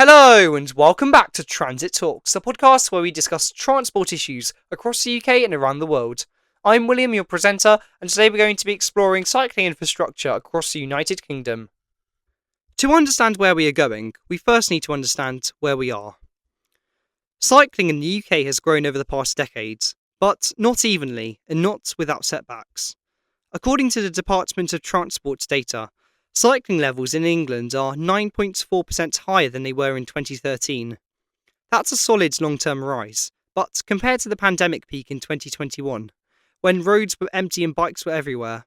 Hello and welcome back to Transit Talks, the podcast where we discuss transport issues across the UK and around the world. I'm William, your presenter, and today we're going to be exploring cycling infrastructure across the United Kingdom. To understand where we are going, we first need to understand where we are. Cycling in the UK has grown over the past decades, but not evenly and not without setbacks. According to the Department of Transport's data, cycling levels in England are 9.4% higher than they were in 2013. That's a solid long-term rise, but compared to the pandemic peak in 2021, when roads were empty and bikes were everywhere,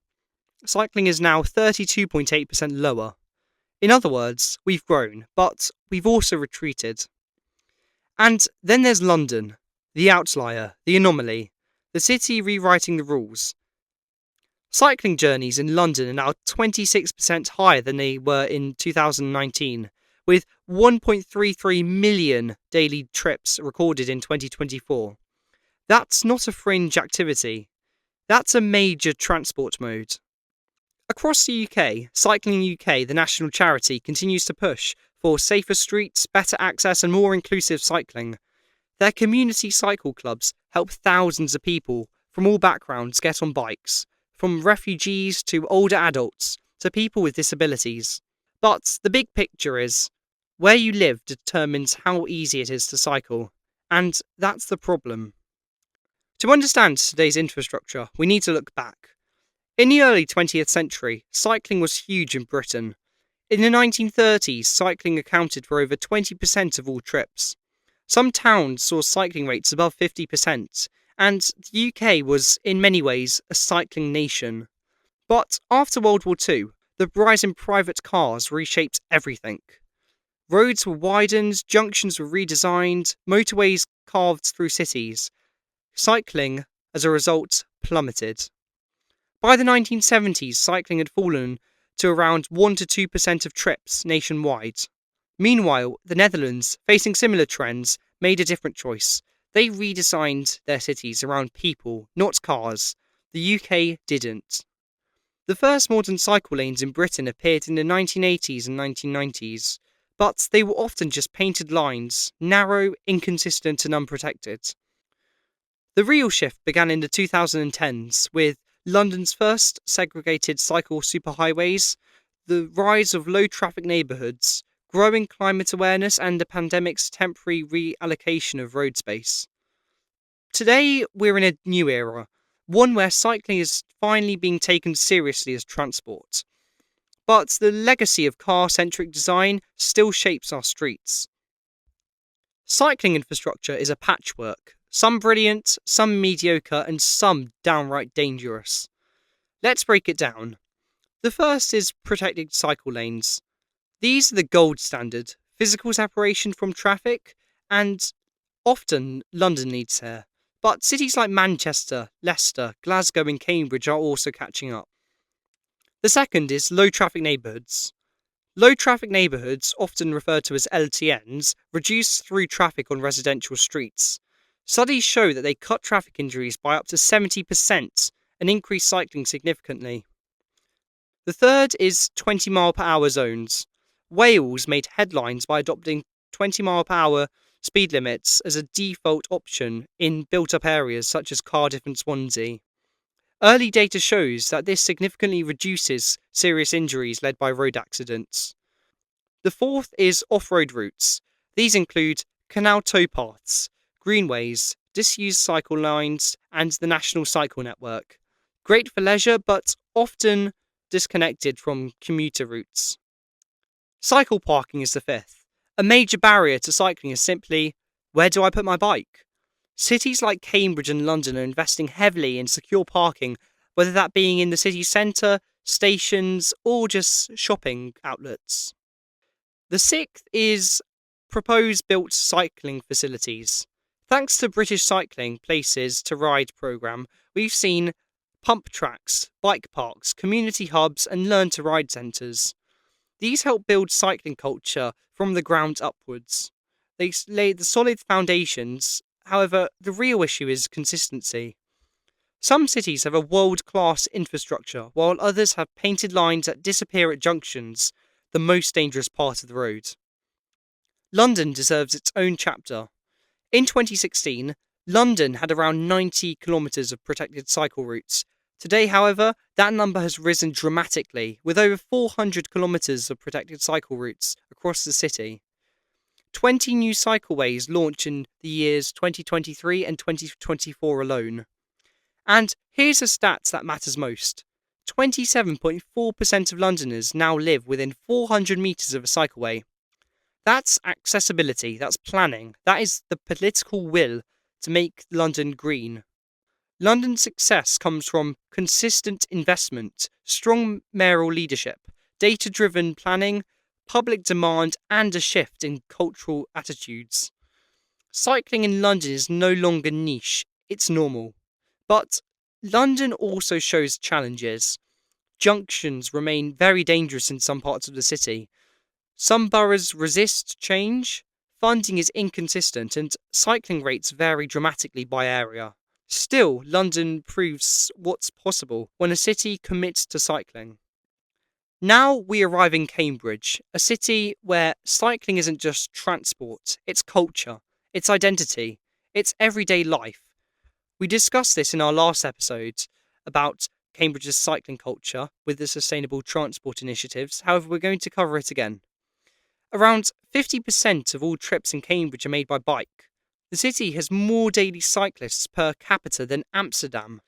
cycling is now 32.8% lower. In other words, we've grown, but we've also retreated. And then there's London, the outlier, the anomaly, the city rewriting the rules. Cycling journeys in London are now 26% higher than they were in 2019, with 1.33 million daily trips recorded in 2024. That's not a fringe activity. That's a major transport mode. Across the UK, Cycling UK, the national charity, continues to push for safer streets, better access and more inclusive cycling. Their community cycle clubs help thousands of people from all backgrounds get on bikes, from refugees to older adults to people with disabilities. But the big picture is, where you live determines how easy it is to cycle, and that's the problem. To understand today's infrastructure, we need to look back. In the early 20th century, cycling was huge in Britain. In the 1930s, cycling accounted for over 20% of all trips. Some towns saw cycling rates above 50%, and the UK was, in many ways, a cycling nation. But after World War II, the rise in private cars reshaped everything. Roads were widened, junctions were redesigned, motorways carved through cities. Cycling, as a result, plummeted. By the 1970s, cycling had fallen to around 1 to 2% of trips nationwide. Meanwhile, the Netherlands, facing similar trends, made a different choice. They redesigned their cities around people, not cars. The UK didn't. The first modern cycle lanes in Britain appeared in the 1980s and 1990s, but they were often just painted lines, narrow, inconsistent and unprotected. The real shift began in the 2010s with London's first segregated cycle superhighways, the rise of low-traffic neighbourhoods, growing climate awareness and the pandemic's temporary reallocation of road space. Today, we're in a new era, one where cycling is finally being taken seriously as transport. But the legacy of car-centric design still shapes our streets. Cycling infrastructure is a patchwork, some brilliant, some mediocre, and some downright dangerous. Let's break it down. The first is protected cycle lanes. These are the gold standard, physical separation from traffic, and often London leads here. But cities like Manchester, Leicester, Glasgow and Cambridge are also catching up. The second is low traffic neighbourhoods. Low traffic neighbourhoods, often referred to as LTNs, reduce through traffic on residential streets. Studies show that they cut traffic injuries by up to 70% and increase cycling significantly. The third is 20 mile per hour zones. Wales made headlines by adopting 20 mile per hour speed limits as a default option in built-up areas such as Cardiff and Swansea. Early data shows that this significantly reduces serious injuries led by road accidents. The fourth is off-road routes. These include canal towpaths, greenways, disused cycle lines, and the National Cycle Network. Great for leisure, but often disconnected from commuter routes. Cycle parking is the fifth. A major barrier to cycling is simply, where do I put my bike? Cities like Cambridge and London are investing heavily in secure parking, whether that being in the city centre, stations, or just shopping outlets. The sixth is proposed built cycling facilities. Thanks to British Cycling Places to Ride programme, we've seen pump tracks, bike parks, community hubs and learn to ride centres. These help build cycling culture from the ground upwards. They lay the solid foundations. However, the real issue is consistency. Some cities have a world-class infrastructure, while others have painted lines that disappear at junctions, the most dangerous part of the road. London deserves its own chapter. In 2016, London had around 90 kilometres of protected cycle routes. Today, however, that number has risen dramatically, with over 400 kilometres of protected cycle routes across the city. 20 new cycleways launched in the years 2023 and 2024 alone. And here's a stat that matters most. 27.4% of Londoners now live within 400 metres of a cycleway. That's accessibility, that's planning, that is the political will to make London green. London's success comes from consistent investment, strong mayoral leadership, data-driven planning, public demand, and a shift in cultural attitudes. Cycling in London is no longer niche, it's normal. But London also shows challenges. Junctions remain very dangerous in some parts of the city. Some boroughs resist change, funding is inconsistent, and cycling rates vary dramatically by area. Still, London proves what's possible when a city commits to cycling. Now we arrive in Cambridge, a city where cycling isn't just transport, it's culture, it's identity, it's everyday life. We discussed this in our last episode about Cambridge's cycling culture with the sustainable transport initiatives, however, we're going to cover it again. Around 50% of all trips in Cambridge are made by bike. The city has more daily cyclists per capita than Amsterdam.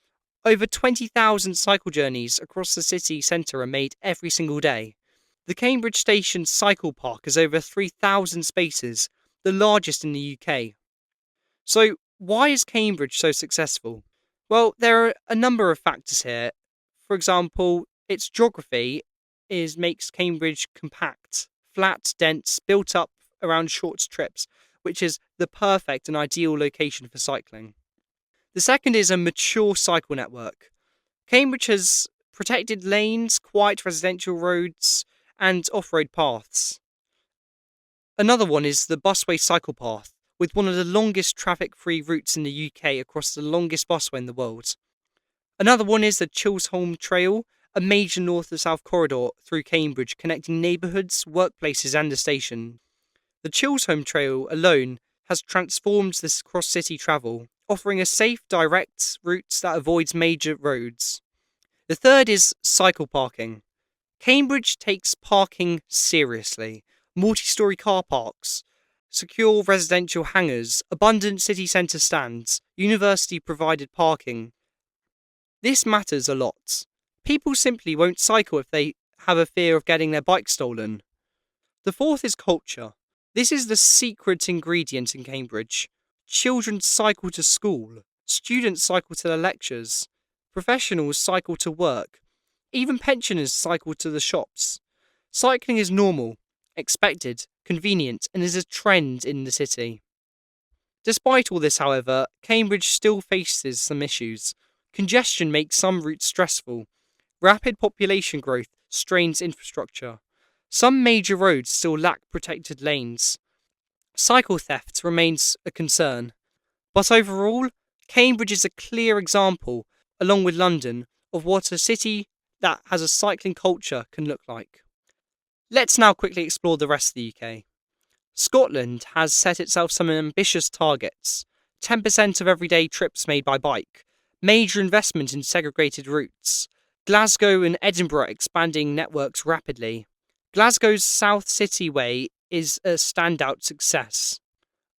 Over 20,000 cycle journeys across the city centre are made every single day. The Cambridge Station Cycle Park has over 3,000 spaces, the largest in the UK. So, why is Cambridge so successful? Well, there are a number of factors here. For example, its geography makes Cambridge compact, flat, dense, built up around short trips, which is the perfect and ideal location for cycling. The second is a mature cycle network. Cambridge has protected lanes, quiet residential roads, and off-road paths. Another one is the busway cycle path, with one of the longest traffic-free routes in the UK across the longest busway in the world. Another one is the Chisholm Trail, a major north to south corridor through Cambridge connecting neighbourhoods, workplaces and the station. The Chisholm Trail alone has transformed this cross-city travel, offering a safe, direct route that avoids major roads. The third is cycle parking. Cambridge takes parking seriously. Multi-storey car parks, secure residential hangars, abundant city centre stands, university-provided parking. This matters a lot. People simply won't cycle if they have a fear of getting their bike stolen. The fourth is culture. This is the secret ingredient in Cambridge. Children cycle to school, students cycle to their lectures, professionals cycle to work, even pensioners cycle to the shops. Cycling is normal, expected, convenient, and is a trend in the city. Despite all this, however, Cambridge still faces some issues. Congestion makes some routes stressful. Rapid population growth strains infrastructure. Some major roads still lack protected lanes. Cycle theft remains a concern. But overall, Cambridge is a clear example, along with London, of what a city that has a cycling culture can look like. Let's now quickly explore the rest of the UK. Scotland has set itself some ambitious targets. 10% of everyday trips made by bike. Major investment in segregated routes. Glasgow and Edinburgh expanding networks rapidly. Glasgow's South City Way is a standout success.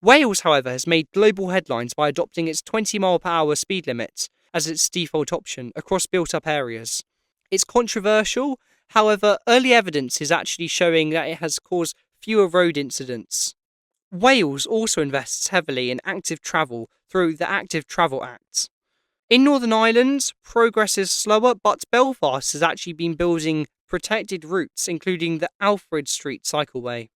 Wales, however, has made global headlines by adopting its 20 mph speed limit as its default option across built-up areas. It's controversial, however, early evidence is actually showing that it has caused fewer road incidents. Wales also invests heavily in active travel through the Active Travel Act. In Northern Ireland, progress is slower, but Belfast has actually been building protected routes, including the Alfred Street cycleway.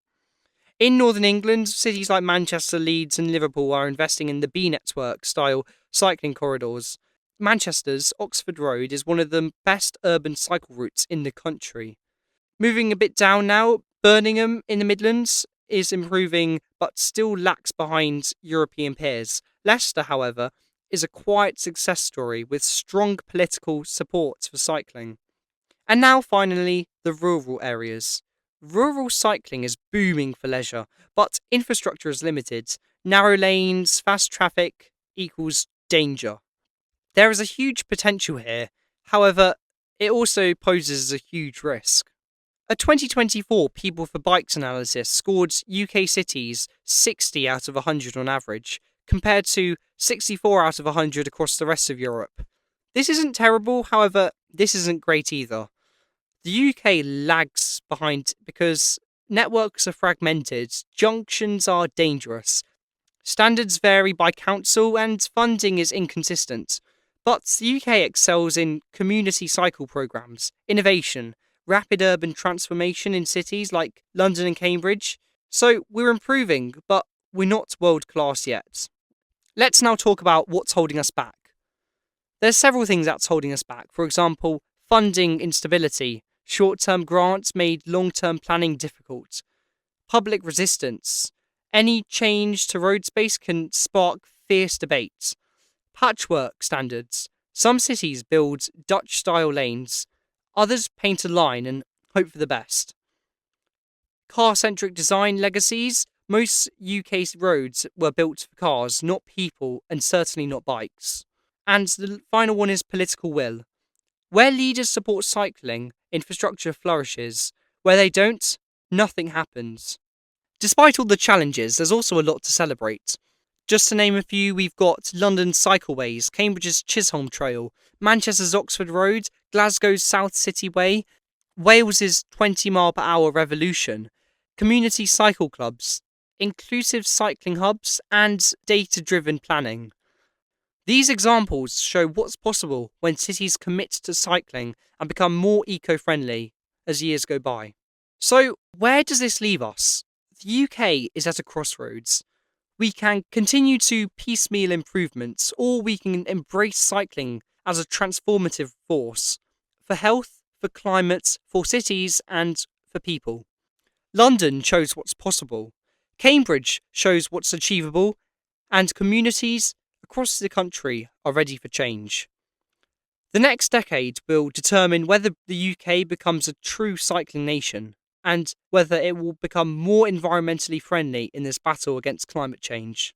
In Northern England, cities like Manchester, Leeds and Liverpool are investing in the B-Network style cycling corridors. Manchester's Oxford Road is one of the best urban cycle routes in the country. Moving a bit down now, Birmingham in the Midlands is improving but still lags behind European peers. Leicester, however, is a quiet success story with strong political support for cycling. And now finally, the rural areas. Rural cycling is booming for leisure, but infrastructure is limited. Narrow lanes, fast traffic equals danger. There is a huge potential here, however, it also poses a huge risk. A 2024 People for Bikes analysis scored UK cities 60 out of 100 on average, compared to 64 out of 100 across the rest of Europe. This isn't terrible, however, this isn't great either. The UK lags behind because networks are fragmented, junctions are dangerous, standards vary by council, and funding is inconsistent. But the UK excels in community cycle programmes, innovation, rapid urban transformation in cities like London and Cambridge. So we're improving, but we're not world class yet. Let's now talk about what's holding us back. There's several things that's holding us back. For example, funding instability, short-term grants made long-term planning difficult, public resistance. Any change to road space can spark fierce debates. Patchwork standards. Some cities build Dutch-style lanes, others paint a line and hope for the best. Car-centric design legacies. Most UK roads were built for cars, not people, and certainly not bikes. And the final one is political will. Where leaders support cycling, infrastructure flourishes. Where they don't, nothing happens. Despite all the challenges, there's also a lot to celebrate. Just to name a few, we've got London's cycleways, Cambridge's Chisholm Trail, Manchester's Oxford Road, Glasgow's South City Way, Wales's 20-mile-per-hour revolution, community cycle clubs, inclusive cycling hubs, and data-driven planning. These examples show what's possible when cities commit to cycling and become more eco-friendly as years go by. So, where does this leave us? The UK is at a crossroads. We can continue to piecemeal improvements, or we can embrace cycling as a transformative force for health, for climate, for cities, and for people. London shows what's possible. Cambridge shows what's achievable, and communities across the country are ready for change. The next decade will determine whether the UK becomes a true cycling nation and whether it will become more environmentally friendly in this battle against climate change.